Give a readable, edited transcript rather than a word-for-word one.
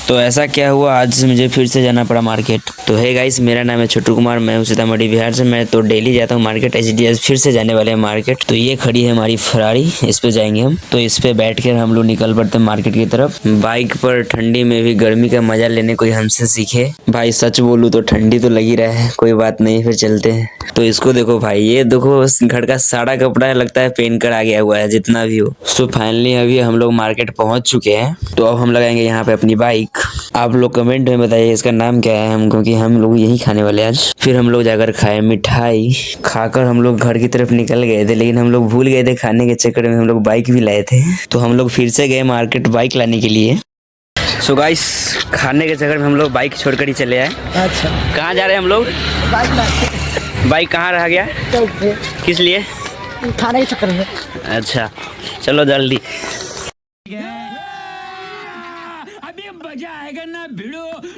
तो ऐसा क्या हुआ, आज मुझे फिर से जाना पड़ा मार्केट। तो है गाइस, मेरा नाम है छोटू कुमार, मैं हूँ सीतामढ़ी बिहार से। मैं तो डेली जाता हूँ मार्केट, एचडीएफ फिर से जाने वाले हैं मार्केट। तो ये खड़ी है हमारी फरारी, इस पे जाएंगे हम। तो इस पे बैठ कर हम लोग निकल पड़ते हैं मार्केट की तरफ। बाइक पर ठंडी में भी गर्मी का मजा लेने कोई हमसे सीखे। भाई सच बोलूँ तो ठंडी तो लगी रहा है, कोई बात नहीं, फिर चलते हैं। तो इसको देखो भाई, ये देखो घर का सारा कपड़ा लगता है पहन कर आ गया हुआ है, जितना भी हो। सो फाइनली अभी हम लोग मार्केट पहुंच चुके हैं। तो अब हम लगाएंगे यहाँ पे अपनी बाइक। आप लोग कमेंट में बताइए इसका नाम क्या है, हम क्योंकि हम लोग यही खाने वाले आज। फिर हम लोग जाकर खाए मिठाई, खाकर हम लोग घर की तरफ निकल गए थे, लेकिन हम लोग भूल गए थे खाने के चक्कर में हम लोग बाइक भी लाए थे। तो हम लोग फिर से गए मार्केट बाइक लाने के लिए। सो गाइस, खाने के चक्कर में हम लोग बाइक छोड़कर ही चले आए। अच्छा, कहाँ जा रहे हैं हम लोग? बाइक कहाँ रह गया? किस लिए? खाने के चक्कर में। अच्छा चलो जल्दी। अभी मजा आएगा ना भिड़ो।